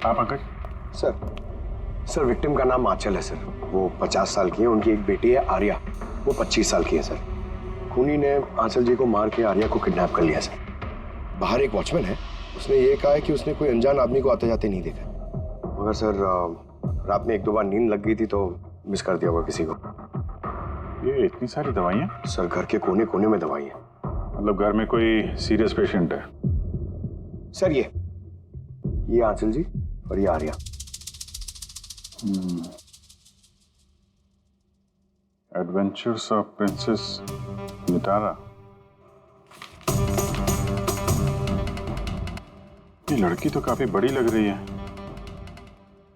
हाँ Pankaj. Sir victim का नाम आंचल है सर। वो 50 साल की है। उनकी एक बेटी है आर्या, वो 25 साल की है सर। खूनी ने आंचल जी को मार के आर्या को किडनैप कर लिया सर। बाहर एक वॉचमैन है, उसने ये कहा है कि उसने कोई अनजान आदमी को आते जाते नहीं देखा, मगर सर रात में 1-2 बार नींद लग गई थी तो मिस कर दिया होगा किसी को। ये इतनी सारी दवाइयाँ? सर घर के कोने कोने में दवाई है। मतलब घर में कोई सीरियस पेशेंट है? सर ये आंचल जी और ये Arya. Adventures of princess Mitara. ये लड़की तो काफी बड़ी लग रही है।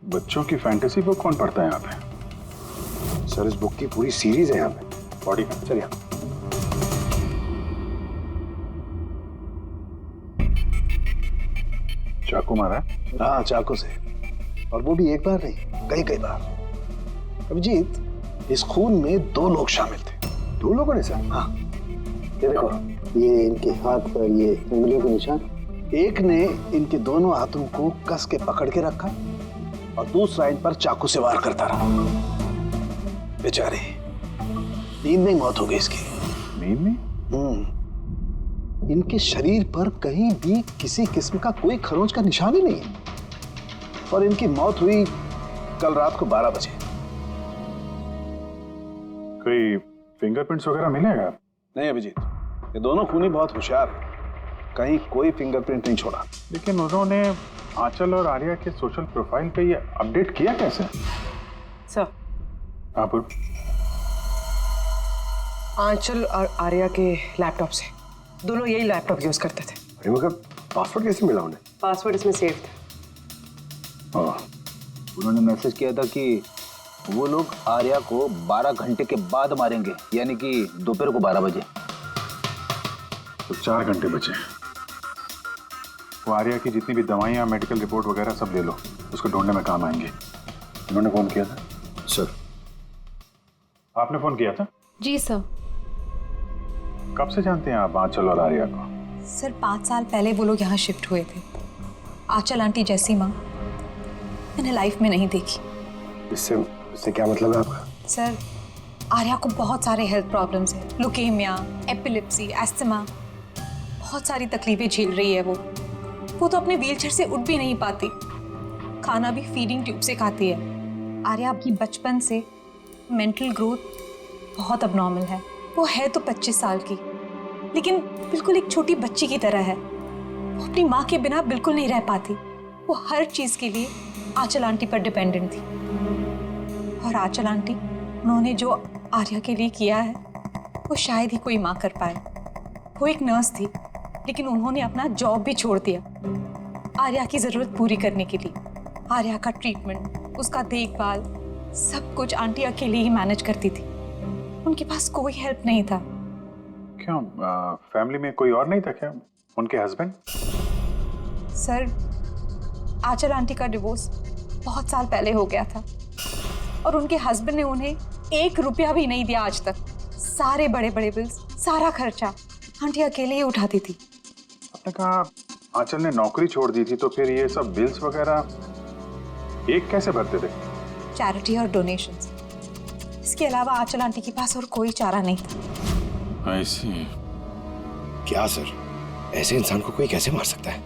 बच्चों की फैंटेसी बुक कौन पढ़ता है यहाँ पे? सर इस बुक की पूरी सीरीज है यहाँ पे। बॉडी का चलिए। चाकू मारा है? हाँ चाकू से, और वो भी एक बार नहीं, कई कई बार। अभिजीत, इस खून में 2 लोग शामिल थे। 2 लोगों ने सर? हाँ, ये देखो, ये इनके हाथ पर ये उंगलियों के निशान। एक ने इनके दोनों हाथों को कस के पकड़ के रखा और दूसरा इन पर चाकू से वार करता रहा। बेचारे, नींद में मौत हो गई इसकी। नींद में? इनके शरीर पर कहीं भी किसी किस्म का कोई खरोंच का निशान ही नहीं है, और इनकी मौत हुई कल रात को 12 बजे। कोई फिंगरप्रिंट्स वगैरह मिलेगा? नहीं अभिजीत, ये दोनों खूनी बहुत होशियार हैं, कहीं कोई फिंगरप्रिंट नहीं छोड़ा। लेकिन उन्होंने आंचल और आर्या के सोशल प्रोफाइल पे ये अपडेट किया कैसे? सर, हाँ पूर्व। आंचल और आर्या के लैपटॉप से, दोनों यही लैपटॉप यूज करते थे। अरे मगर पासवर्ड कैसे मिला उन्हें? पासवर्ड इसमें सेव था। उन्होंने मैसेज किया था कि वो लोग आर्या को 12 घंटे के बाद मारेंगे, यानी कि दोपहर को 12 बजे। तो 4 घंटे बचे। वो आर्या की जितनी भी दवाइयाँ, मेडिकल रिपोर्ट वगैरह सब ले लो, उसको ढूंढने में काम आएंगे। उन्होंने फोन किया था? सर आपने फोन किया था? जी सर। कब से जानते हैं आप आंचल और आर्या को? सर 5 साल पहले वो लोग यहाँ शिफ्ट हुए थे। आंचल आंटी जैसी माँ मैंने लाइफ में नहीं देखी। इससे क्या मतलब है आपका? सर आर्या को बहुत सारे हेल्थ प्रॉब्लम्स हैं, लुकेमिया, एपिलेप्सी, एस्थमा, बहुत सारी तकलीफें झेल रही है वो तो अपने व्हीलचेयर से उठ भी नहीं पाती, खाना भी फीडिंग ट्यूब से खाती है। आर्या की बचपन से मेंटल ग्रोथ बहुत अबनॉर्मल है। वो है तो 25 साल की, लेकिन बिल्कुल एक छोटी बच्ची की तरह है। वो अपनी माँ के बिना बिल्कुल नहीं रह पाती। वो हर चीज़ के लिए आंचल आंटी पर डिपेंडेंट थी। और आंचल आंटी, उन्होंने जो आर्या के लिए किया है वो शायद ही कोई माँ कर पाए। वो एक नर्स थी, लेकिन उन्होंने अपना जॉब भी छोड़ दिया आर्या की ज़रूरत पूरी करने के लिए। आर्या का ट्रीटमेंट, उसका देखभाल, सब कुछ आंटी अकेले ही मैनेज करती थी। उनके पास कोई हेल्प नहीं था। क्यों, फैमिली में कोई और नहीं था क्या? उनके हस्बैंड? सर आंचल आंटी का डिवोर्स बहुत साल पहले हो गया था और उनके हस्बैंड ने उन्हें 1 रुपया भी नहीं दिया आज तक। सारे बड़े बड़े बिल्स, सारा खर्चा आंटी अकेले ही उठाती थी। आपने कहा आंचल ने नौकरी छोड़ दी थी, तो फिर ये सब बिल्स वगैरह एक कैसे भरते थे? चैरिटी और डोनेशंस, इसके अलावा आंचल आंटी के पास और कोई चारा नहीं था। ऐसी क्या सर, ऐसे इंसान को कोई कैसे मार सकता है?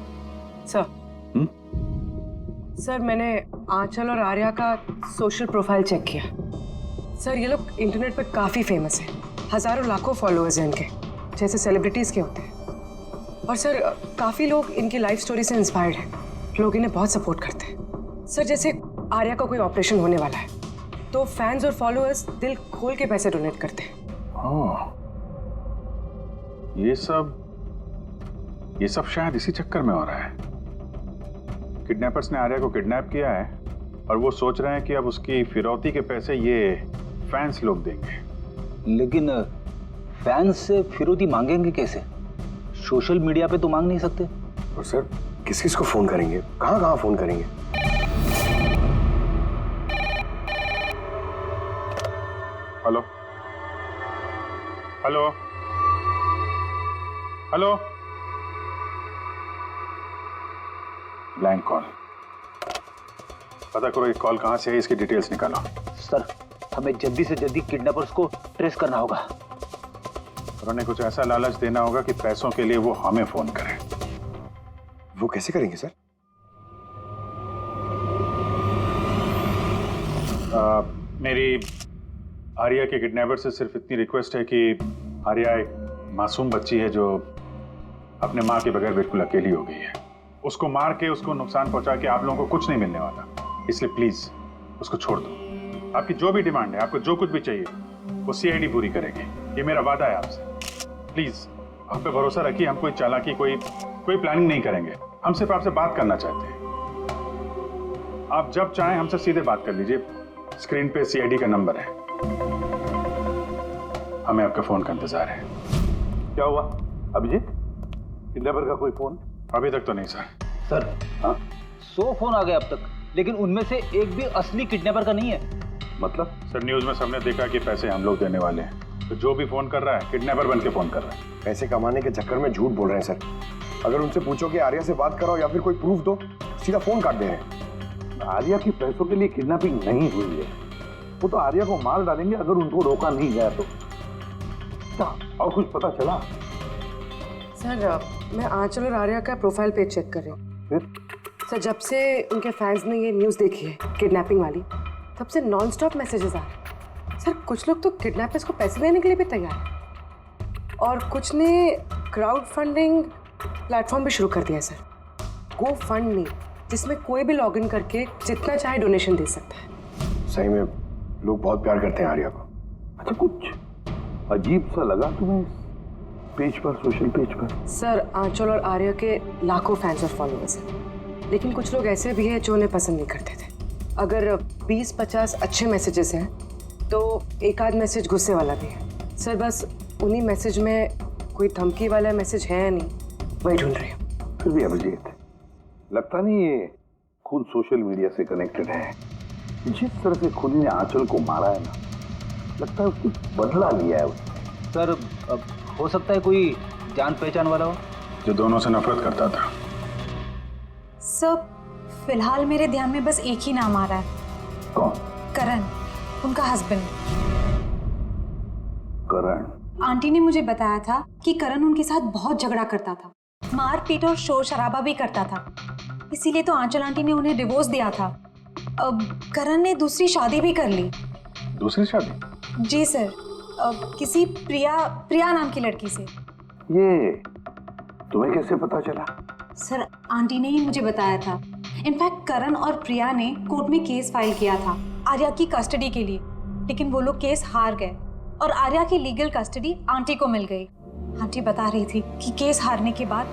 सर मैंने आंचल और आर्या का सोशल प्रोफाइल चेक किया। सर ये लोग इंटरनेट पे काफ़ी फेमस हैं, हज़ारों लाखों फॉलोअर्स हैं इनके, जैसे सेलिब्रिटीज़ के होते हैं। और सर काफ़ी लोग इनकी लाइफ स्टोरी से इंस्पायर्ड हैं, लोग इन्हें बहुत सपोर्ट करते हैं। सर जैसे आर्या का कोई ऑपरेशन होने वाला है तो फैंस और फॉलोअर्स दिल खोल के पैसे डोनेट करते हैं। ये सब शायद इसी चक्कर में हो रहा है। किडनैपर्स ने आर्या को किडनैप किया है और वो सोच रहे हैं कि अब उसकी फिरौती के पैसे ये फैंस लोग देंगे। लेकिन फैंस से फिरौती मांगेंगे कैसे? सोशल मीडिया पे तो मांग नहीं सकते। और सर किस किस को फोन करेंगे, कहाँ फोन करेंगे? Hello hello hello, blank call. पता करो ये कॉल कहाँ से है, इसकी डिटेल्स निकालो। सर हमें जल्दी से जल्दी किडनैपर्स को ट्रेस करना होगा। उन्होंने कुछ ऐसा लालच देना होगा कि पैसों के लिए वो हमें फोन करें। वो कैसे करेंगे सर? मेरी आर्या के किडनैपर से सिर्फ इतनी रिक्वेस्ट है कि आर्या एक मासूम बच्ची है जो अपने माँ के बगैर बिल्कुल अकेली हो गई है। उसको मार के, उसको नुकसान पहुंचा के आप लोगों को कुछ नहीं मिलने वाला, इसलिए प्लीज उसको छोड़ दो। आपकी जो भी डिमांड है, आपको जो कुछ भी चाहिए, वो सीआईडी पूरी करेगी, ये मेरा वादा है आपसे। प्लीज आप पे भरोसा रखिए, हम कोई चालाकी, कोई प्लानिंग नहीं करेंगे। हम सिर्फ आपसे बात करना चाहते हैं। आप जब चाहें हमसे सीधे बात कर लीजिए, स्क्रीन पे सीआईडी का नंबर है। हमें आपके फोन का इंतजार है। क्या हुआ अभिजीत? किडनैपर का कोई फोन? अभी तक तो नहीं सर। सर हाँ 100 फोन आ गए अब तक, लेकिन उनमें से एक भी असली किडनैपर का नहीं है। मतलब? सर न्यूज में सबने देखा कि पैसे हम लोग देने वाले हैं, तो जो भी फोन कर रहा है किडनैपर बन के फोन कर रहा है। पैसे कमाने के चक्कर में झूठ बोल रहे हैं सर। अगर उनसे पूछो कि आर्या से बात कराओ या फिर कोई प्रूफ दो, सीधा फोन काट दे रहे हैं। आर्या की पैसों के लिए किडनैपिंग नहीं हुई है। वो तो आर्या को मार डालेंगे अगर उनको रोका नहीं गया तो। और कुछ पता चला? सर मैं आंचल और आर्या का प्रोफाइल पेज चेक कर रही हूँ। फिर सर जब से उनके फैंस ने ये न्यूज़ देखी है किडनैपिंग वाली, तब से नॉन स्टॉप मैसेजेस आ रहे हैं। सर कुछ लोग तो किडनैपर्स को पैसे देने के लिए भी तैयार हैं, और कुछ ने क्राउड फंडिंग प्लेटफॉर्म भी शुरू कर दिया है सर, गो फंड मी, जिसमें कोई भी लॉगिन करके जितना चाहे डोनेशन दे सकता है। सही में लोग बहुत प्यार करते हैं आर्या को। अच्छा, कुछ अजीब सा लगा तुम्हें पेज पर, सोशल पेज पर? सर आंचल और आर्या के लाखों फैंस और फॉलोअर्स हैं, लेकिन कुछ लोग ऐसे भी हैं जो उन्हें पसंद नहीं करते थे। अगर 20-50 अच्छे मैसेजेस हैं तो एक आध मैसेज गुस्से वाला भी है। सर बस उन्हीं मैसेज में कोई धमकी वाला मैसेज है या नहीं, वही ढूंढ रही हूँ। फिर भी अभिजीत, लगता नहीं ये खून सोशल मीडिया से कनेक्टेड है। जिस तरह से खूनी ने आंचल को मारा है ना, लगता है कुछ बदला लिया है उसने। सर हो सकता है कोई जान पहचान वाला हो जो दोनों से नफरत करता था। सर फिलहाल मेरे ध्यान में बस एक ही नाम आ रहा है। कौन? करण, उनका हस्बैंड। करण? आंटी ने मुझे बताया था कि करण उनके साथ बहुत झगड़ा करता था, मारपीट और शोर शराबा भी करता था, इसीलिए तो आंचल आंटी ने उन्हें डिवोर्स दिया था। अब करण ने दूसरी शादी भी कर ली। दूसरी शादी? जी सर, किसी प्रिया नाम की लड़की से। ये तुम्हें कैसे पता चला? सर आंटी ने ही मुझे बताया था। इनफैक्ट करण और प्रिया ने कोर्ट में केस फाइल किया था आर्या की कस्टडी के लिए, लेकिन वो लोग केस हार गए और आर्या की लीगल कस्टडी आंटी को मिल गई। आंटी बता रही थी कि केस हारने के बाद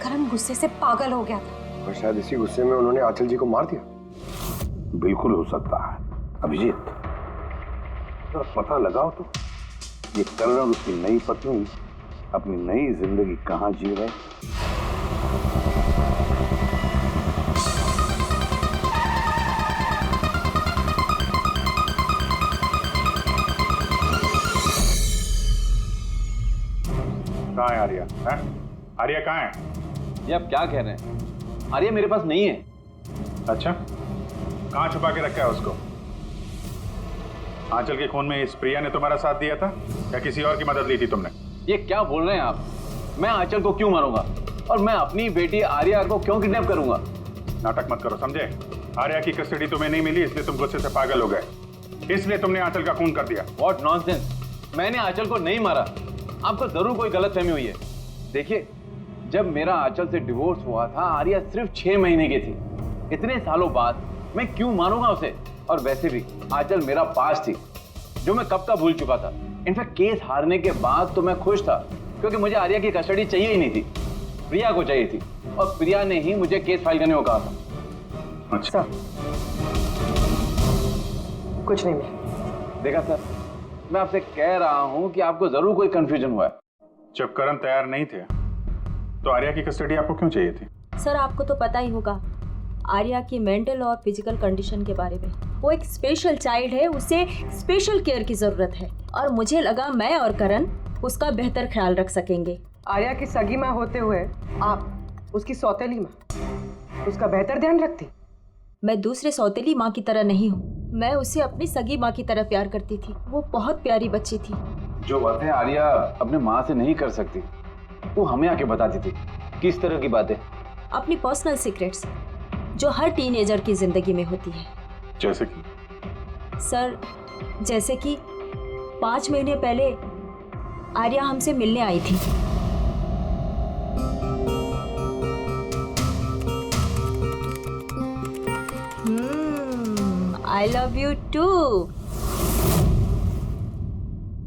करण गुस्से से पागल हो गया था और शायद इसी गुस्से में उन्होंने आंचल जी को मार दिया। बिल्कुल हो सकता है अभिजीत, तो पता लगाओ तो ये करण और उसकी नई पत्नी अपनी नई जिंदगी कहाँ जी रहे। कहाँ है आर्या? हैं? आर्या कहाँ है? ये आप क्या कह रहे हैं? आर्या मेरे पास नहीं है। अच्छा, कहाँ छुपा के रखा है उसको? आंचल के खून में इस प्रिया ने तुम्हारा साथ दिया था या किसी और की मदद ली थी तुमने? ये क्या बोल रहे हैं आप? मैं आंचल को क्यों मारूंगा और मैं अपनी बेटी आर्या को क्यों किडनैप करूंगा? नाटक मत करो, समझे? आर्या की कस्टडी तुम्हें नहीं मिली इसलिए तुम गुस्से से पागल हो गए, इसलिए तुमने आंचल का खून कर दिया। What nonsense! मैंने आंचल को नहीं मारा। आपको जरूर कोई गलतफहमी हुई है। देखिए, जब मेरा आंचल से डिवोर्स हुआ था आर्या सिर्फ 6 महीने की थी। इतने सालों बाद मैं क्यों मारूंगा उसे? और वैसे भी आंचल मेरा पास थी जो मैं कब का भूल चुका था। इनफैक्ट केस हारने के बाद तो मैं खुश था क्योंकि मुझे आर्या की कस्टडी चाहिए ही नहीं थी, प्रिया को चाहिए थी, और प्रिया ने ही मुझे केस फाइल करने को कहा था। अच्छा, कुछ नहीं मिला। देखा सर, मैं आपसे कह रहा हूं कि आपको जरूर कोई कंफ्यूजन हुआ है। जब करण तैयार नहीं थे तो आर्या की कस्टडी आपको क्यों चाहिए थी? सर आपको तो पता ही होगा आर्या की मेंटल और फिजिकल कंडीशन के बारे में। वो एक स्पेशल चाइल्ड है, उसे स्पेशल केयर की ज़रूरत है, और मुझे लगा मैं और करण उसका बेहतर ख्याल रख सकेंगे। आर्या की सगी माँ होते हुए आप उसकी सौतेली माँ, उसका बेहतर ध्यान रखती? मैं दूसरे सौतेली माँ की तरह नहीं हूँ। मैं उसे अपनी सगी माँ की तरह प्यार करती थी। वो बहुत प्यारी बच्ची थी। जो बातें आर्या अपने माँ से नहीं कर सकती वो हमें आके बताती थी। किस तरह की बातें? अपनी पर्सनल सीक्रेट्स जो हर टीनेजर की जिंदगी में होती है। जैसे कि सर, जैसे कि 5 महीने पहले आर्या हमसे मिलने आई थी। I love you too.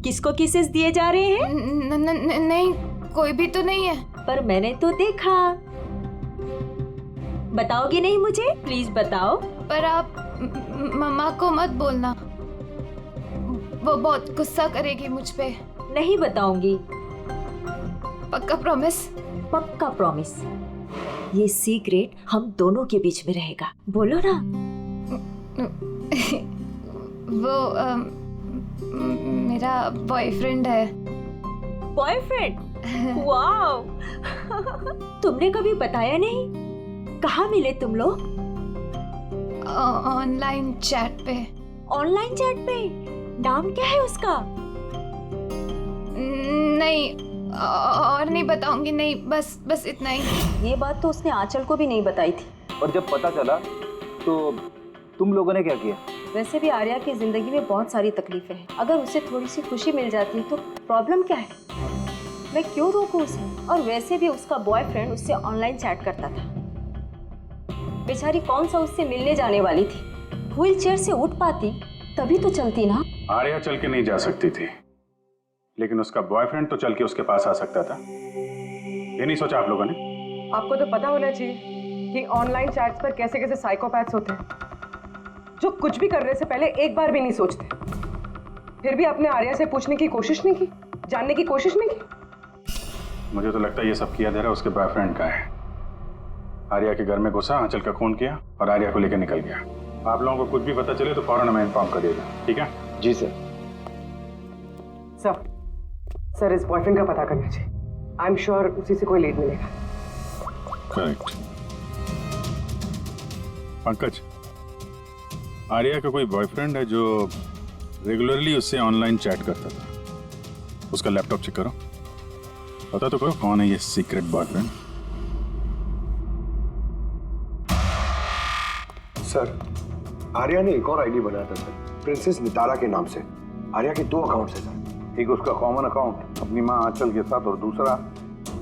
किसको किसेस दिए जा रहे हैं? नहीं, कोई भी तो नहीं है। पर मैंने तो देखा। बताओगी नहीं मुझे? प्लीज बताओ। पर आप मम्मा को मत बोलना, वो बहुत गुस्सा करेगी मुझ पे। नहीं बताऊंगी। पक्का प्रॉमिस? पक्का प्रॉमिस। ये सीक्रेट हम दोनों के बीच में रहेगा। बोलो ना। वो मेरा बॉयफ्रेंड है। बॉयफ्रेंड? वाओ। तुमने कभी बताया नहीं। कहाँ मिले तुम लोग? ऑनलाइन चैट पे। ऑनलाइन चैट पे? नाम क्या है उसका? नहीं, और नहीं बताऊंगी। नहीं, बस इतना ही। ये बात तो उसने आंचल को भी नहीं बताई थी। और जब पता चला तो तुम लोगों ने क्या किया? वैसे भी आर्या की जिंदगी में बहुत सारी तकलीफें हैं। अगर उसे थोड़ी सी खुशी मिल जाती तो प्रॉब्लम क्या है? मैं क्यों रोकूं उसे? और वैसे भी उसका बॉयफ्रेंड उससे ऑनलाइन चैट करता था। बेचारी कौन सा उससे मिलने जाने वाली थी। व्हील चेयर से उठ पाती तभी तो चलती ना। आर्या चल के नहीं जा सकती थी, लेकिन उसका बॉयफ्रेंड तो चल के उसके पास आ सकता था। ये नहीं सोचा आप लोगों ने? आपको तो पता होना चाहिए कि ऑनलाइन चैट्स पर कैसे कैसे साइकोपैथ्स होते हैं, जो कुछ भी करने से पहले एक बार भी नहीं सोचते। फिर भी आपने आर्या से पूछने की कोशिश नहीं की, जानने की कोशिश नहीं की। मुझे तो लगता है ये सब किया धरा उसके बॉयफ्रेंड का है। आर्या के घर में घुसा, आंचल का खून किया और आर्या को लेकर निकल गया। आप लोगों को कुछ भी पता चले तो फौरन हमें इन्फॉर्म करिएगा, ठीक है? जी सर। सर इस बॉयफ्रेंड का पता करना चाहिए। आई एम श्योर उसी से कोई लीड मिलेगा। करेक्ट। पंकज, आर्या का कोई बॉयफ्रेंड है जो रेगुलरली उससे ऑनलाइन चैट करता था। उसका लैपटॉप चेक करो, पता तो करो कौन है ये सीक्रेट बॉयफ्रेंड। सर, आर्या ने एक और आईडी बनाया था सर, प्रिंसेस नितारा के नाम से। आर्या के 2 अकाउंट्स हैं सर। एक उसका कॉमन अकाउंट अपनी माँ आंचल के साथ और दूसरा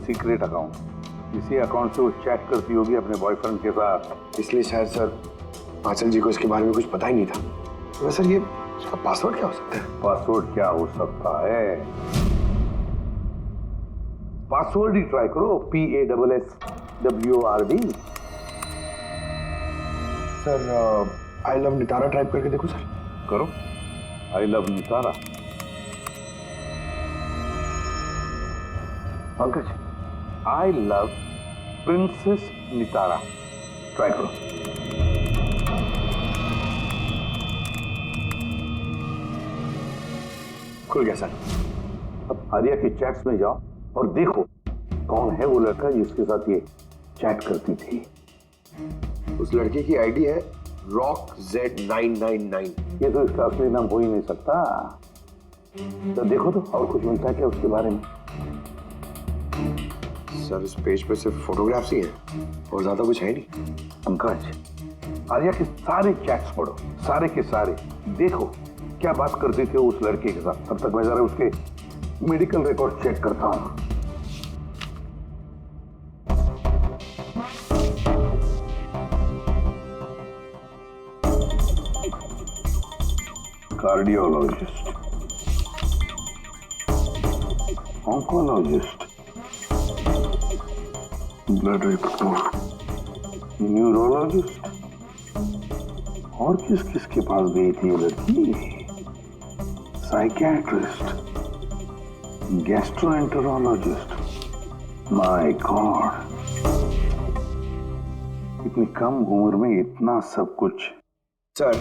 सीक्रेट अकाउंट। इसी अकाउंट से वो चैट करती होगी अपने बॉयफ्रेंड के साथ। इसलिए शायद सर आंचल जी को इसके बारे में कुछ पता ही नहीं था। तो सर ये उसका पासवर्ड क्या हो सकता है? पासवर्ड क्या हो सकता है? पासवर्ड ही ट्राई करो, PASSWORD। Sir I love Nitara type करके देखो सर। करो, I love Nitara. Pankaj, I love princess Nitara, try करो। खुल गया सर। अब आर्या के चैट्स में जाओ और देखो कौन है वो लड़का जिसके साथ ये चैट करती थी। उस लड़के की आईडी है RockZ999। ये तो इसका असली नाम हो ही नहीं सकता। तो देखो तो और कुछ मिलता है क्या उसके बारे में? सर इस पेज पे सिर्फ फोटोग्राफ्स ही हैं और ज्यादा कुछ है नहीं। पंकज, आर्या के सारे चैट्स पढ़ो, सारे के सारे। देखो क्या बात करते थे उस लड़के के साथ। तब तक मैं जरा उसके मेडिकल रिकॉर्ड चेक करता हूँ। Cardiologist, oncologist, blood report, neurologist. और किस किस के पास गई थी ये लड़की? Psychiatrist, gastroenterologist. माय गॉड, इतनी कम उम्र में इतना सब कुछ। सर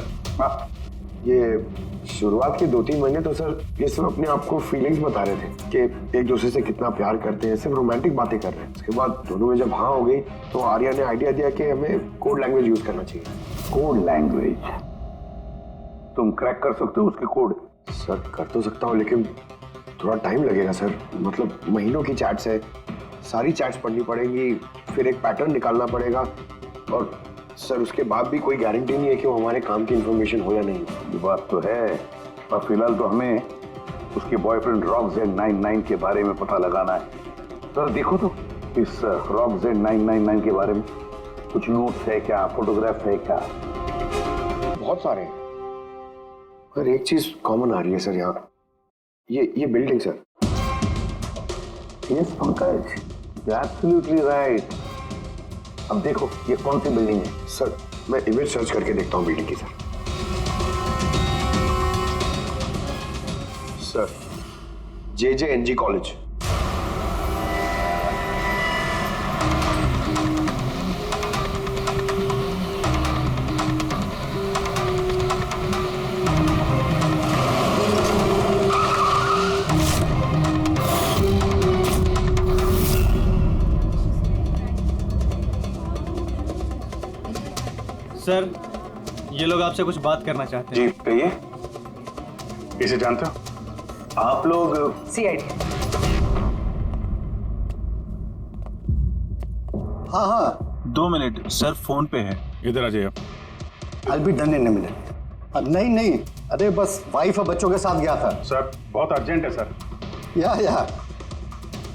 ये शुरुआत के 2-3 महीने तो सर ये सब अपने आप को फीलिंग्स बता रहे थे कि एक दूसरे से कितना प्यार करते हैं, सिर्फ रोमांटिक बातें कर रहे हैं। उसके बाद दोनों में जब हाँ हो गई तो आर्या ने आइडिया दिया कि हमें कोड लैंग्वेज यूज करना चाहिए। Code language? तुम क्रैक कर सकते हो उसके कोड? सर कर तो सकता हूँ लेकिन थोड़ा टाइम लगेगा सर। मतलब महीनों की चैट्स है, सारी चैट्स पढ़नी पड़ेंगी, फिर एक पैटर्न निकालना पड़ेगा और सर उसके बाद भी कोई गारंटी नहीं है कि वो हमारे काम की इंफॉर्मेशन हो या नहीं। ये बात तो है, पर फिलहाल तो हमें उसके बॉयफ्रेंड रॉक Z99 के बारे में पता लगाना है। सर देखो तो इस रॉक Z999 के बारे में कुछ नोट्स है क्या, फोटोग्राफ है क्या? बहुत सारे हैं पर एक चीज कॉमन आ रही है सर यहाँ, ये building sir. Yes Pankaj, you are absolutely right. अब देखो ये कौन सी बिल्डिंग है? सर मैं इमेज सर्च करके देखता हूँ बिल्डिंग की sir. Sir JJNG college. Sir ये लोग आपसे कुछ बात करना चाहते हैं। जी कहिए। इसे जानते हो? आप लोग CID। हाँ हाँ 2 मिनट सर, फोन पे है। इधर आ जाइए। I'll be done in a minute। नहीं अरे बस वाइफ और बच्चों के साथ गया था। सर बहुत अर्जेंट है सर। या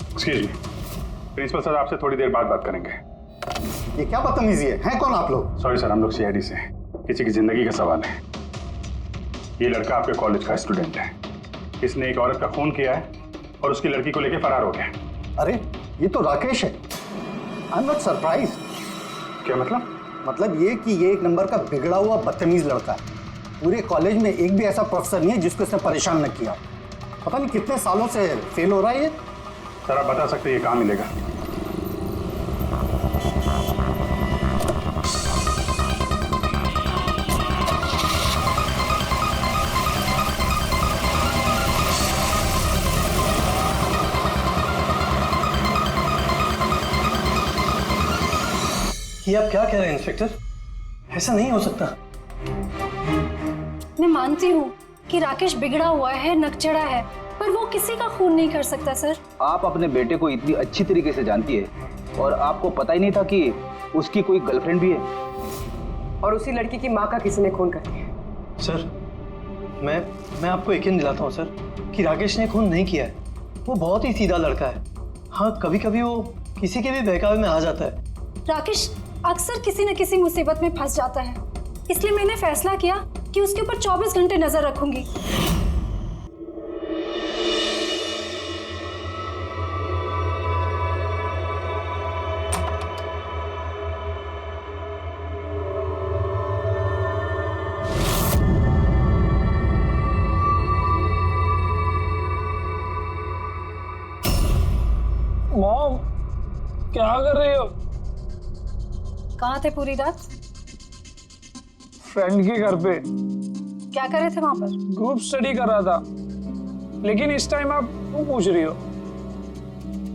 एक्सक्यूज मी, प्रिंसिपल सर आपसे थोड़ी देर बाद बात करेंगे। ये क्या बदतमीजी है? हैं कौन आप लोग? सॉरी सर, हम लोग CID से हैं। किसी की जिंदगी का सवाल है। ये लड़का आपके कॉलेज का स्टूडेंट है। इसने एक औरत का खून किया है और उसकी लड़की को लेकर फरार हो गया। अरे ये तो राकेश है। I am not surprise. क्या मतलब? मतलब ये कि ये एक नंबर का बिगड़ा हुआ बदतमीज लड़का है। पूरे कॉलेज में एक भी ऐसा प्रोफेसर नहीं है जिसको इसने परेशान न किया। पता नहीं कितने सालों से फेल हो रहा है ये। सर आप बता सकते हैं ये कहाँ मिलेगा? ये आप क्या कह रहे हैं इंस्पेक्टर? ऐसा नहीं हो सकता। मैं मानती हूँ कि राकेश बिगड़ा हुआ है, नकचढ़ा है, पर वो किसी का खून नहीं कर सकता सर। आप अपने बेटे को इतनी अच्छी तरीके से जानती है और आपको पता ही नहीं था कि उसकी कोई गर्लफ्रेंड भी है। और उसी लड़की की माँ का किसी ने खून कर दिया। सर मैं आपको यकीन दिलाता हूँ सर कि राकेश ने खून नहीं किया है। वो बहुत ही सीधा लड़का है। हाँ कभी कभी वो किसी के भी बहकावे में आ जाता है। राकेश अक्सर किसी न किसी मुसीबत में फंस जाता है, इसलिए मैंने फैसला किया कि उसके ऊपर 24 घंटे नजर रखूंगी। मॉम क्या कर रही हो? कहाँ थे पूरी रात? फ्रेंड के घर पे क्या कर रहे थे वहां पर? ग्रुप स्टडी कर रहा था। लेकिन इस टाइम आप क्यों पूछ रही हो?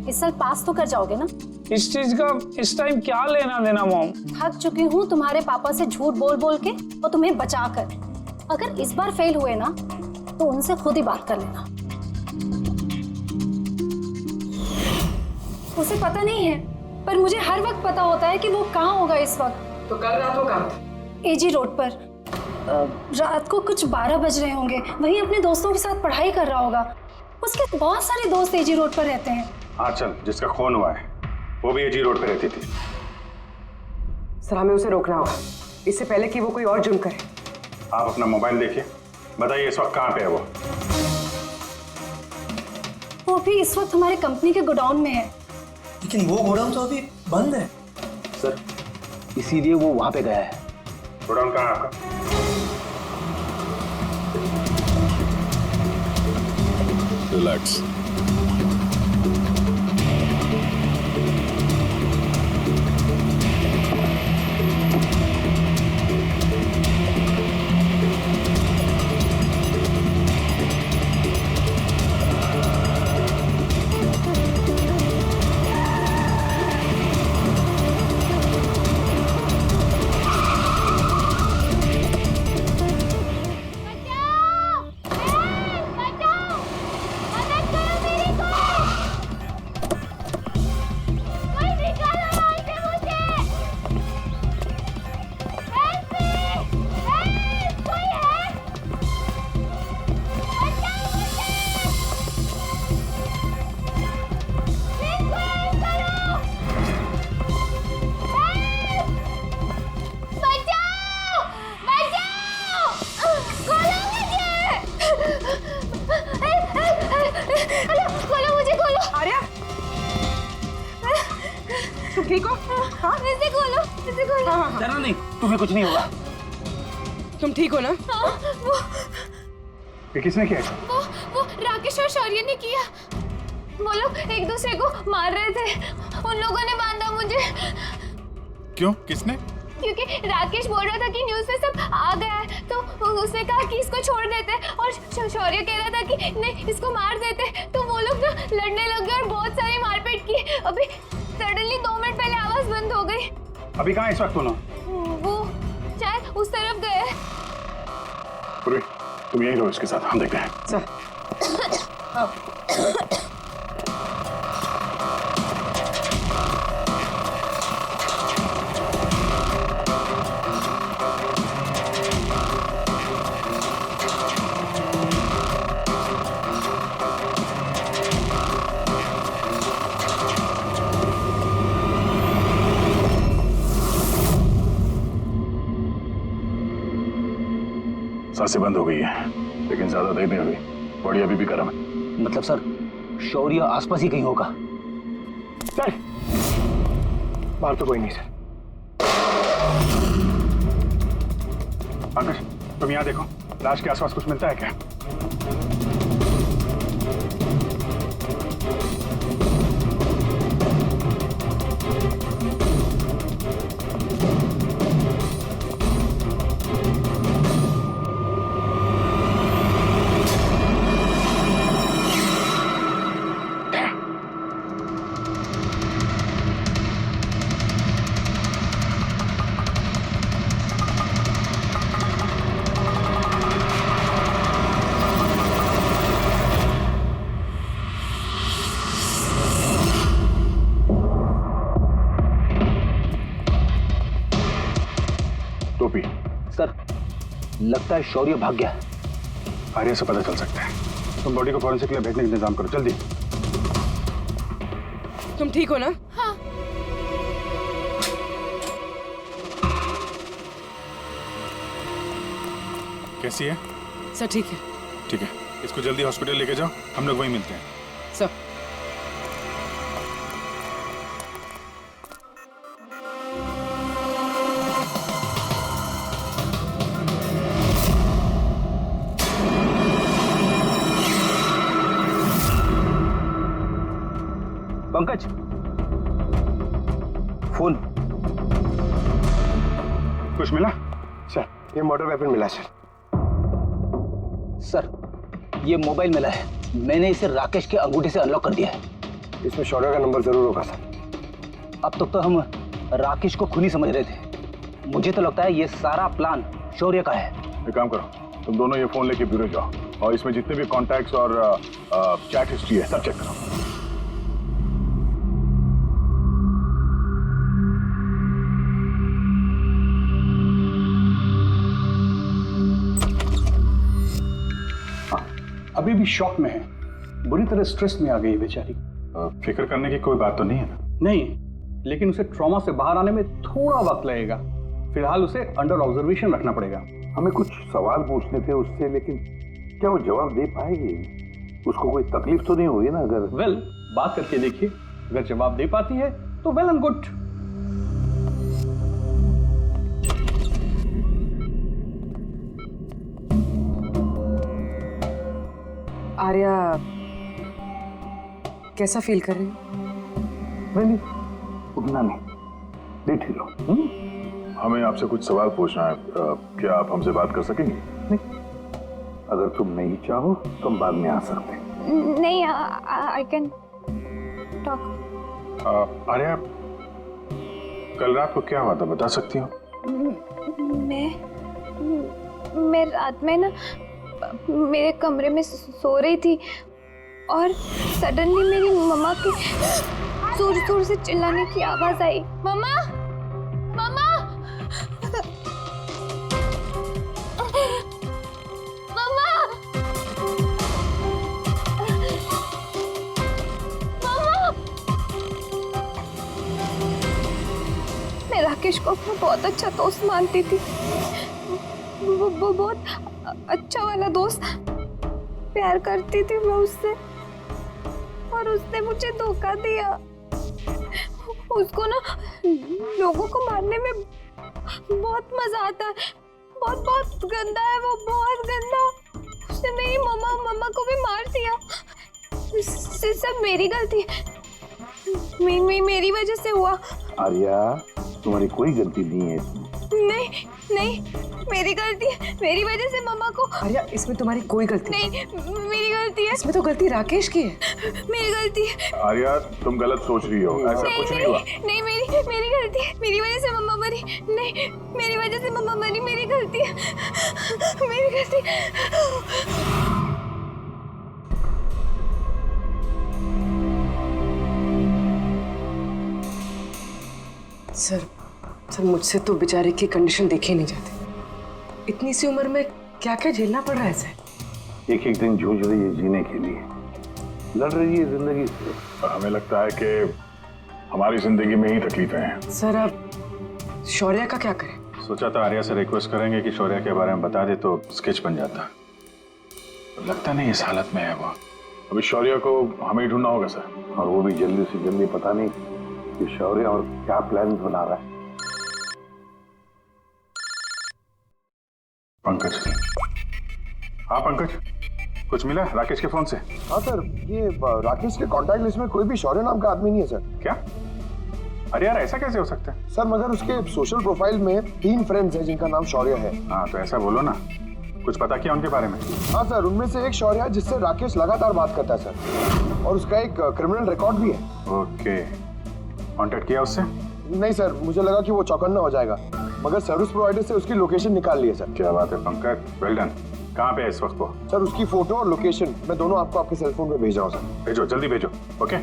इस साल पास तो कर जाओगे ना? इस चीज का इस टाइम क्या लेना देना मॉम? थक चुकी हूँ तुम्हारे पापा से झूठ बोल बोल के और तुम्हें बचा कर। अगर इस बार फेल हुए ना तो उनसे खुद ही बात कर लेना। उसे पता नहीं है पर मुझे हर वक्त पता होता है कि वो कहाँ होगा इस वक्त। तो कल रात वो कहाँ था? AG रोड पर। रात को कुछ 12 बज रहे होंगे। वहीं अपने दोस्तों के साथ पढ़ाई कर रहा होगा। उसके बहुत सारे दोस्त AG रोड पर रहते हैं। हाँ चल, जिसका खून हुआ है वो भी AG रोड पे रहती थी। सर हमें उसे रोकना होगा इससे पहले कि वो कोई और जुर्म करे। आप अपना मोबाइल देखिए, बताइए इस वक्त कहाँ पे है वो? वो भी इस वक्त हमारे कंपनी के गोडाउन में है। लेकिन वो गोडाउन तो अभी बंद है। सर इसीलिए वो वहां पे गया है। गोडाउन कहाँ है आपका? रिलैक्स। ठीक हो? हाँ इसे खोलो, इसे खोलो। हाँ, डरना नहीं, तुम्हें कुछ नहीं होगा। तुम ठीक हो ना? हाँ, ये किसने किया? वो राकेश और शौर्य ने किया। वो लोग एक दूसरे को मार रहे थे। उन लोगों ने बांधा मुझे। क्यों? किसने? क्योंकि राकेश बोल रहा था कि न्यूज़ में सब आ गया है, तो उसने कहा कि इसको छोड़ देते, और शौर्य कह रहा था कि नहीं इसको मार देते। तो वो लोग ना लड़ने लग गए और बहुत सारी मारपीट की। अभी सडनली 2 मिनट पहले आवाज बंद हो गई। अभी कहाँ इस वक्त तुम? वो शायद उस तरफ गए। पूरी, तुम यही रहो इसके साथ, हम देखते हैं। सांसें बंद हो गई है, लेकिन ज्यादा देर नहीं हुई। बॉडी अभी भी गर्म है। मतलब सर, शौर्य आसपास ही कहीं होगा। सर, बाहर तो कोई नहीं सर। पंकज, तुम यहाँ देखो, लाश के आसपास कुछ मिलता है क्या? टोपी। सर, लगता है शौर्य भाग गया। आर्या से पता चल सकता है। तुम बॉडी को फॉरेंसिक लैब भेजने का इंतजाम करो, जल्दी। तुम ठीक हो ना? हाँ। कैसी है? सर ठीक है। ठीक है, इसको जल्दी हॉस्पिटल लेके जाओ, हम लोग वहीं मिलते हैं। Sir Pankaj, phone. कुछ मिला? सर, ये मोटर वेपन मिला सर। सर, ये मोबाइल मिला है। मैंने इसे राकेश के अंगूठे से अनलॉक कर दिया है। इसमें शौर्य का नंबर जरूर होगा सर। अब तक तो हम राकेश को खूनी समझ रहे थे। मुझे तो लगता है ये सारा प्लान शौर्य का है। एक काम करो, तुम दोनों ये फोन लेके ब्यूरो जाओ और इसमें जितने भी कॉन्टैक्ट्स और चैट हिस्ट्री है सब चेक करो। अभी भी शॉक में है, बुरी तरह स्ट्रेस में आ गई बेचारी। फिक्र करने की कोई बात तो नहीं है ना? नहीं, लेकिन उसे ट्रॉमा से बाहर आने में थोड़ा वक्त लगेगा। फिलहाल उसे अंडर ऑब्जर्वेशन रखना पड़ेगा। हमें कुछ सवाल पूछने थे उससे, लेकिन क्या वो जवाब दे पाएगी? उसको कोई तकलीफ तो नहीं हुई ना? अगर वेल, बात करके देखिए, अगर जवाब दे पाती है तो वेल एंड गुड। आर्या कैसा फील कर रही हो? नहीं, उतना नहीं, ठीक हो। हमें आपसे कुछ सवाल पूछना है, क्या आप हमसे बात कर सकेंगे? नहीं, अगर तुम नहीं चाहो तो हम बाद में आ सकते हैं। नहीं, आई कैन टॉक। आर्या, कल रात को क्या हुआ था, बता सकती हो? मैं रात में ना मेरे कमरे में सो रही थी और सडनली मेरी मम्मा की जोर जोर से चिल्लाने की आवाज आई। मम्मा, मम्मा, मम्मा, मम्मा। मैं राकेश को अपना बहुत अच्छा दोस्त मानती थी। वो बहुत अच्छा वाला दोस्त, प्यार करती थी मैं उससे, और उसने मुझे धोखा दिया। उसको ना लोगों को मारने में बहुत मजा आता है। बहुत बहुत गंदा है वो, बहुत गंदा। उसने मेरी मम्मा को भी मार दिया। सब मेरी गलती है, मेरी वजह से हुआ। आर्या, तुम्हारी कोई गलती नहीं है इसमें। नहीं, मेरी गलती है। मेरी वजह से मम्मा को। आर्या, इसमें तुम्हारी कोई गलती नहीं, मेरी गलती है। इसमें तो गलती राकेश की है। मेरी गलती है। आर्या, तुम गलत सोच रही हो, ऐसा कुछ नहीं हुआ। नहीं, मेरी गलती है। मेरी वजह से मम्मा मरी। नहीं, मेरी वजह से मम्मा मरी। मेरी गलती है, मेरी गलती। सर मुझसे तो बेचारे की कंडीशन देखी नहीं जाती। इतनी सी उम्र में क्या क्या झेलना पड़ रहा है सर। एक एक दिन जूझ रही है जीने के लिए, लड़ रही है जिंदगी से। हमें लगता है कि हमारी जिंदगी में ही तकलीफें हैं। सर अब शौर्य का क्या करें? सोचा था आर्या से रिक्वेस्ट करेंगे कि शौर्य के बारे में बता दे तो स्केच बन जाता। लगता नहीं इस हालत में है वो। अभी शौर्य को हमें ही ढूंढना होगा सर, और वो भी जल्दी से जल्दी। पता नहीं कि शौर्य और क्या प्लान बना रहा है। पंकज। हाँ पंकज, कुछ मिला राकेश के फोन से? हाँ सर, ये राकेश के कॉन्टैक्ट लिस्ट में कोई भी शौर्य नाम का आदमी नहीं है सर। क्या? अरे यार, ऐसा कैसे हो सकता है? सर मगर उसके सोशल प्रोफाइल में 3 फ्रेंड्स हैं जिनका नाम शौर्य है। हाँ तो ऐसा बोलो ना, कुछ पता किया उनके बारे में? हाँ सर, उनमें से एक शौर्य है जिससे राकेश लगातार बात करता है सर, और उसका एक क्रिमिनल रिकॉर्ड भी है। ओके, कांटेक्ट किया उससे? नहीं सर, मुझे लगा कि वो चौकन्ना हो जाएगा, मगर सर्विस प्रोवाइडर से उसकी लोकेशन निकाल ली है सर। क्या बात है पंकज, वेल डन। कहाँ पे है इस वक्त वो? सर उसकी फोटो और लोकेशन मैं दोनों आपको आपके सेल फोन पे भेज रहा हूँ सर। भेजो, जल्दी भेजो। ओके।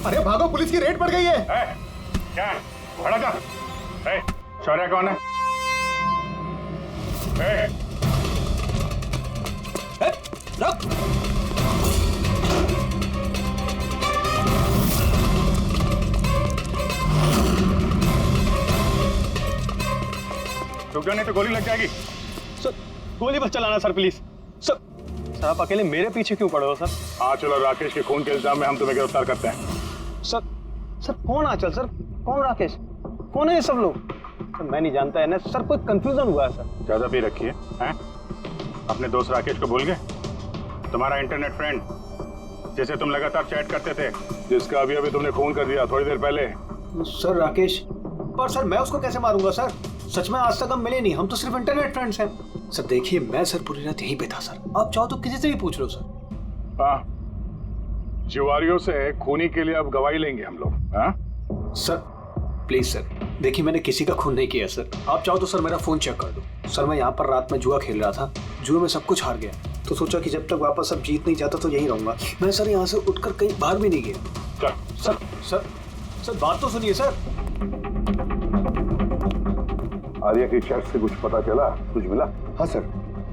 अरे भागो, पुलिस की रेड पड़ गई है। क्या है? खड़ा जा। शौर्य कौन है? रुक। रुक जाने तो गोली लग जाएगी। सर गोली मत चलाना सर, प्लीज। सर आप अकेले मेरे पीछे क्यों पड़े हो सर? आंचल और राकेश के खून के इल्जाम में हम तुम्हें गिरफ्तार करते हैं। सर कौन आंचल सर, कौन राकेश, कौन है ये सब लोग? सर मैं नहीं जानता है ना सर, कोई कंफ्यूजन हुआ है सर। ज्यादा पी रखी है? अपने दोस्त राकेश को भूल गए? तुम्हारा इंटरनेट फ्रेंड जैसे तुम लगातार चैट करते थे, जिसका अभी अभी तुमने खून कर दिया थोड़ी देर पहले। सर राकेश, पर सर मैं उसको कैसे मारूंगा सर? सच में आज तक हम मिले नहीं, हम तो सिर्फ इंटरनेट फ्रेंड्स हैं। सर देखिए, मैं सर पूरी रात यहीं पे था सर, आप चाहो तो किसी से भी पूछ लो सर। हाँ, जिवारियों से खूनी के लिए अब गवाही लेंगे हम लोग। हाँ सर प्लीज सर, देखिए मैंने किसी का खून नहीं किया सर। आप चाहो तो सर मेरा फोन चेक कर दो। सर मैं यहाँ पर रात में जुआ खेल रहा था, जुए में सब कुछ हार गया, तो सोचा कि जब तक वापस अब जीत नहीं जाता तो यहीं रहूंगा। मैं सर यहाँ से उठकर कहीं बाहर भी नहीं गया। सर सर सर बात तो सुनिए सर। आर्या के चैट से कुछ पता चला, कुछ मिला? हाँ सर,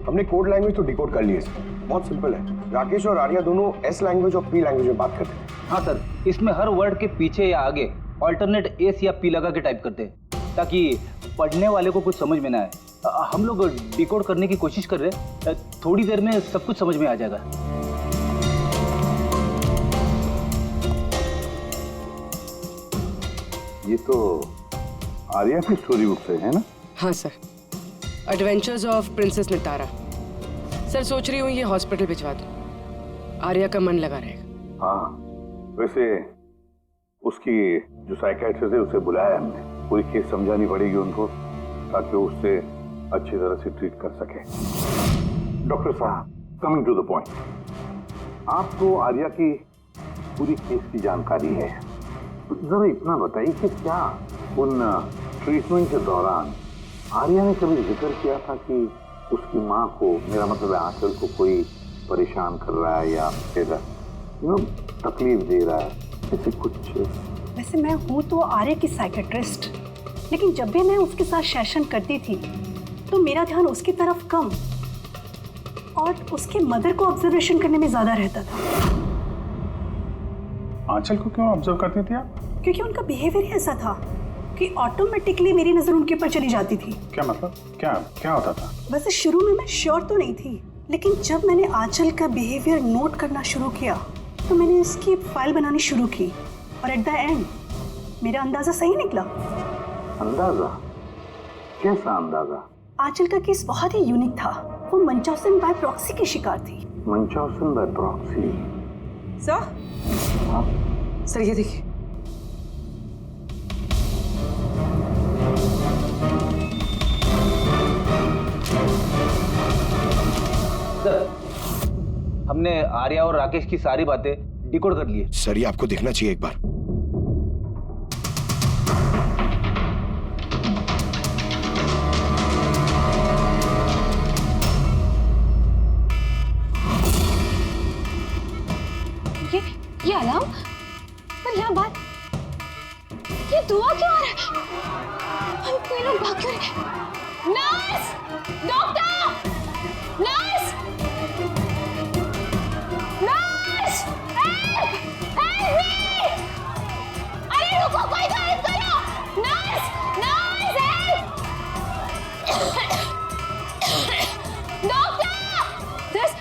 हमने कोड लैंग्वेज तो डिकोड कर ली है सर। बहुत सिंपल है, राकेश और आर्या दोनों एस लैंग्वेज और पी लैंग्वेज में बात करते हैं। हाँ सर, इसमें हर वर्ड के पीछे या आगे ऑल्टरनेट एस या पी लगा के टाइप करते हैं ताकि पढ़ने वाले को कुछ समझ में ना आए। हम लोग डिकोड करने की कोशिश कर रहे हैं, थोड़ी देर में सब कुछ समझ में आ जाएगा। ये तो आर्या की स्टोरी बुक से है ना? हाँ sir, adventures of princess Nitara. Sir सोच रही हूँ ये हॉस्पिटल भिजवा दूँ, आर्या का मन लगा रहेगा। हाँ, वैसे उसकी जो साइकियाट्रिस्ट है उसे बुलाया हमने, पूरी केस समझानी पड़ेगी उनको ताकि वो उससे अच्छी तरह से ट्रीट कर सके। डॉक्टर साहब, कमिंग टू द पॉइंट, आपको आर्या की पूरी केस की जानकारी है, जरा इतना बताइए कि क्या उन ट्रीटमेंट के दौरान आर्या ने कभी जिक्र किया था कि उसकी माँ को, मेरा मतलब है आंचल को, कोई परेशान कर रहा है या फिर तकलीफ दे रहा है, ऐसे कुछ? वैसे मैं हूँ तो आर्या की साइकेट्रिस्ट, लेकिन जब भी मैं उसके साथ सेशन करती थी तो मेरा ध्यान उसकी तरफ कम और उसके मदर को ऑब्जर्वेशन करने में ज्यादा रहता था। आंचल को क्यों ऑब्जर्व करती थी आप? क्योंकि उनका बिहेवियर ऐसा था कि ऑटोमेटिकली मेरी नजर उनके ऊपर चली जाती थी। क्या मतलब? क्या होता था? वैसे शुरू में मैं श्योर तो नहीं थी, लेकिन जब मैंने आंचल का बिहेवियर नोट करना शुरू किया तो मैंने इसकी फाइल बनानी शुरू की और एट द एंड मेरा अंदाजा सही निकला। अंदाजा? कैसा अंदाजा? आंचल का केस बहुत ही यूनिक था। वो मंचौसन बाय प्रॉक्सी की शिकार थी। मंचौसन बाय प्रॉक्सी? सर ये देखिए। सर, हमने आर्या और राकेश की सारी बातें डिकोड कर ली है। सर ये आपको देखना चाहिए एक बार। ये अलार्म? पर यहाँ बात, ये दुआ क्यों आ रहा है? कोई लोग भाग क्यों रहे? Nurse! Doctor! Nurse! Nurse! Help! Help me! अरे रुको, कोई तो हेल्प करो! Nurse! Nurse help! Doctor! Nurse!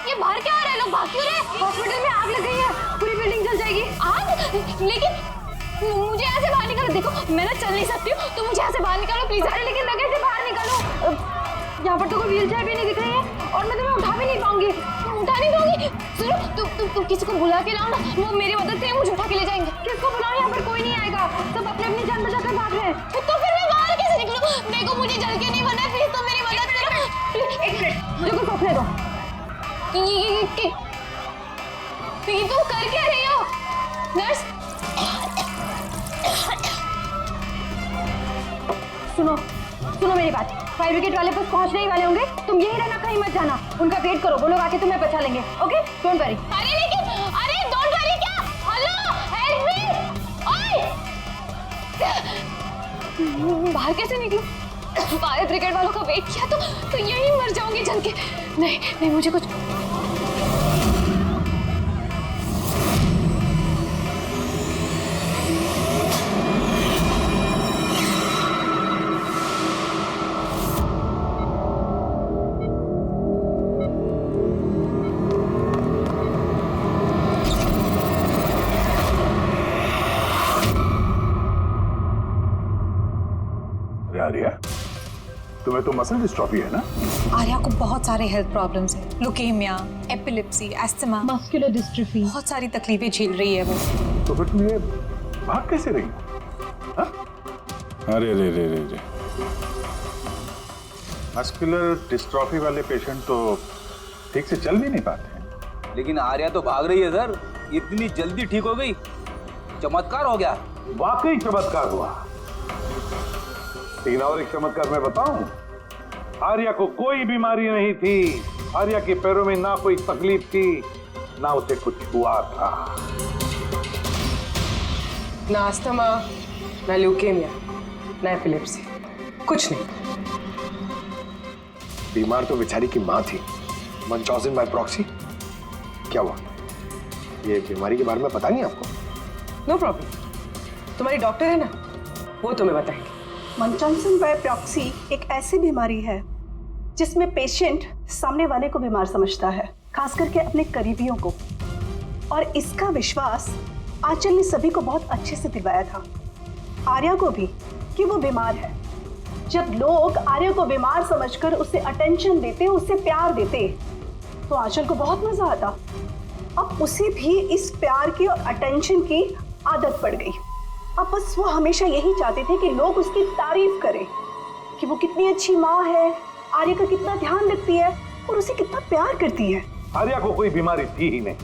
ये बाहर क्या आ रहा है? लोग भाग क्यों रहे? हॉस्पिटल में आग लग गई है, पूरी बिल्डिंग जल जाएगी। आग? लेकिन मुझे यहाँ से बाहर निकालो। देखो मैं ना चल नहीं सकती हूँ, तो मुझे यहाँ से बाहर निकालो प्लीज। अरे लेकिन लगे से बाहर निकालो। यहाँ पर तो कोई व्हीलचेयर भी नहीं दिख रही है और मैं तुम्हें उठा भी नहीं पाऊंगी। उठा नहीं पाऊंगी? सुनो, तुम किसी को बुला के लाओ ना, वो मेरी मदद से मुझे उठा के ले जाएंगे। किसको बुलाओ? यहाँ पर कोई नहीं आएगा, सब अपनी अपनी जान बचाकर भाग रहे हैं। तो फिर मैं बाहर कैसे निकलूँ? देखो मुझे जल के नहीं बना, प्लीज तुम मेरी मदद करो। एक मिनट, मुझे कुछ सोचने दो। ये तुम कर क्या रही हो? नर्स सुनो मेरी बात। फायर ब्रिगेड वाले बस पहुंचने ही वाले होंगे, तुम यही रहना, कहीं मत जाना। उनका वेट करो, वो लोग आके तुम्हें बचा लेंगे। Okay, don't worry. अरे डोंट वरी क्या? Hello, help me! बाहर कैसे निकलूं? फायर ब्रिगेड वालों का वेट किया तो यही मर जाऊंगी जल के। नहीं, मुझे कुछ आर्या, तुम्हें तो मसल डिस्ट्रॉफी है ना? आर्या को बहुत सारे हेल्थ प्रॉब्लम्स हैं, leukaemia, epilepsy, asthma, muscular dystrophy, बहुत सारी तकलीफें झेल रही है वो। तो फिर तुम ये भाग कैसे रही? अरे रे मस्कुलर डिस्ट्रॉफी वाले पेशेंट तो ठीक से चल भी नहीं पाते हैं। लेकिन आर्या तो भाग रही है सर, इतनी जल्दी ठीक हो गई, चमत्कार हो गया। वाकई चमत्कार हुआ। लेकिन और एक चमत्कार मैं बताऊं, आर्या को कोई बीमारी नहीं थी। आर्या के पैरों में ना कोई तकलीफ थी, ना उसे कुछ हुआ था। ना अस्थमा, ना ल्यूकेमिया, ना एपिलेप्सी, कुछ नहीं। बीमार तो बेचारी की माँ थी, मंचौसन बाय प्रॉक्सी। क्या हुआ? ये बीमारी के बारे में पता नहीं आपको? नो प्रॉब्लम, तुम्हारी डॉक्टर है ना, वो तुम्हें बताएंगे। मंचौसन बाय प्रॉक्सी एक ऐसी बीमारी है जिसमें पेशेंट सामने वाले को बीमार समझता है, खास करके अपने करीबियों को। और इसका विश्वास आंचल ने सभी को बहुत अच्छे से दिलवाया था, आर्या को भी, कि वो बीमार है। जब लोग आर्या को बीमार समझकर उसे अटेंशन देते, उसे प्यार देते, तो आंचल को बहुत मजा आता। अब उसे भी इस प्यार की और अटेंशन की आदत पड़ गई। अब बस वो हमेशा यही चाहते थे कि लोग उसकी तारीफ करें, कि वो कितनी अच्छी माँ है, आर्या का कितना ध्यान रखती है और उसे कितना प्यार करती है। आर्या को कोई बीमारी थी ही नहीं।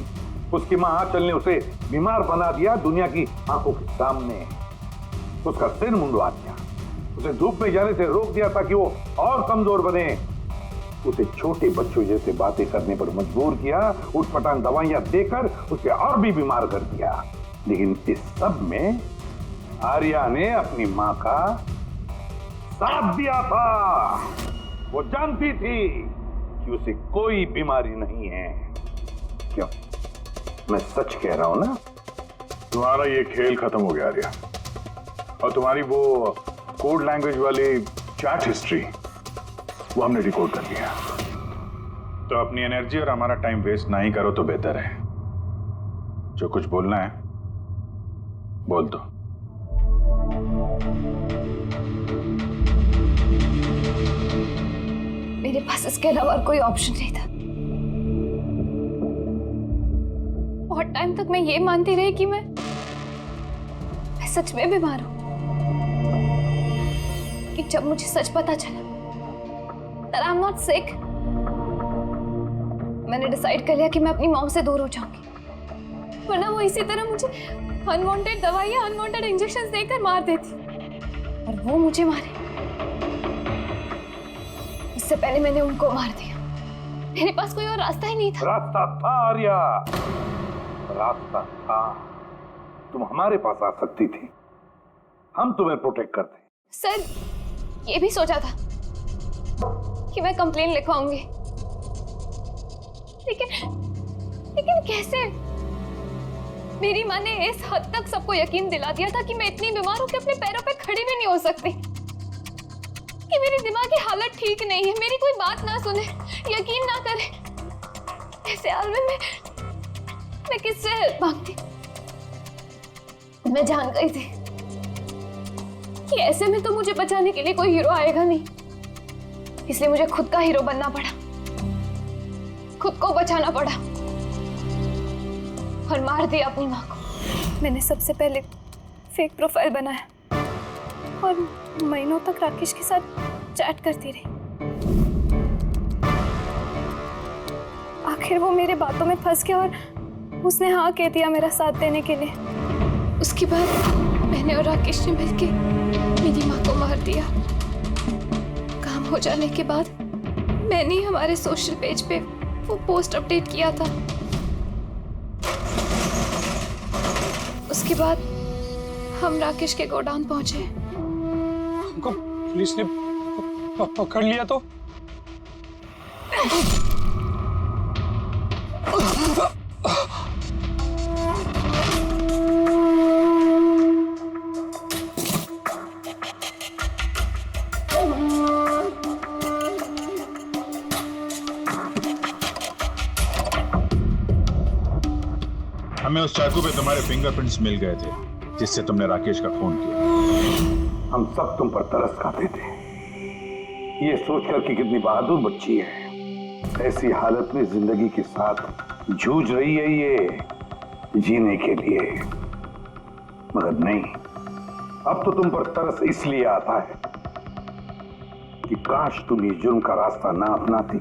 उसकी माँ आंचल ने उसे बीमार बना दिया दुनिया की आंखों के सामने। उसका सिर मुंडवा दिया, उसे धूप में जाने से रोक दिया ताकि वो और कमजोर बने। उसे छोटे बच्चों जैसे बातें करने पर मजबूर किया, उठपटांग दवाइयां देकर उसे और भी बीमार कर दिया। लेकिन इस सब में आर्या ने अपनी माँ का साथ दिया था। वो जानती थी कि उसे कोई बीमारी नहीं है। क्यों? मैं सच कह रहा हूं ना? तुम्हारा ये खेल खत्म हो गया आर्या, और तुम्हारी वो कोड लैंग्वेज वाली चैट हिस्ट्री वो हमने डिकोड कर लिया। तो अपनी एनर्जी और हमारा टाइम वेस्ट नहीं करो तो बेहतर है। जो कुछ बोलना है बोल दो। मेरे पास इसके अलावा और कोई ऑप्शन नहीं था। बहुत टाइम तक मैं ये मानती रही कि मैं सच में बीमार हूं, कि जब मुझे सच पता चला that I'm not sick, मैंने डिसाइड कर लिया कि मैं अपनी मॉम से दूर हो जाऊंगी, वरना वो इसी तरह मुझे अनवांटेड दवाइयां, अनवांटेड इंजेक्शंस देकर मार देती, और वो मुझे मारे इससे पहले मैंने उनको मार दिया। मेरे पास कोई और रास्ता ही नहीं था। रास्ता था आर्या, रास्ता था। तुम हमारे पास आ सकती थी, हम तुम्हें प्रोटेक्ट करते। सर, ये भी सोचा था कि मैं कंप्लेन लिखवाऊंगी, लेकिन कैसे? मेरी माँ ने इस हद तक सबको यकीन दिला दिया था कि मैं इतनी बीमार हूं कि अपने पैरों पे खड़ी भी नहीं हो सकती, कि मेरी दिमागी हालत ठीक नहीं है, मेरी कोई बात ना सुने, यकीन ना करे। ऐसे हाल में मैं किससे हेल्प मांगती? मैं जान गई थी कि ऐसे में तो मुझे बचाने के लिए कोई हीरो आएगा नहीं, इसलिए मुझे खुद का हीरो बनना पड़ा, खुद को बचाना पड़ा, और मार दिया अपनी माँ को। मैंने सबसे पहले फेक प्रोफाइल बनाया और महीनों तक राकेश के साथ चैट करती रही। आखिर वो मेरे बातों में फंस गया और उसने हाँ कह दिया मेरा साथ देने के लिए। उसके बाद मैंने और राकेश ने मिलकर मेरी माँ को मार दिया। काम हो जाने के बाद मैंने हमारे सोशल पेज पे वो पोस्ट अपडेट किया था। उसके बाद हम राकेश के गोडाउन पहुंचे। हमको पुलिस ने पकड़ लिया तो? हमें उस चाकू पे तुम्हारे फिंगरप्रिंट्स मिल गए थे जिससे तुमने राकेश का खून किया। हम सब तुम पर तरस खाते थे, ये सोचकर कि कितनी बहादुर बच्ची है, ऐसी हालत में जिंदगी के साथ जूझ रही है ये जीने के लिए। मगर नहीं, अब तो तुम पर तरस इसलिए आता है कि काश तुम ये जुर्म का रास्ता ना अपनाती,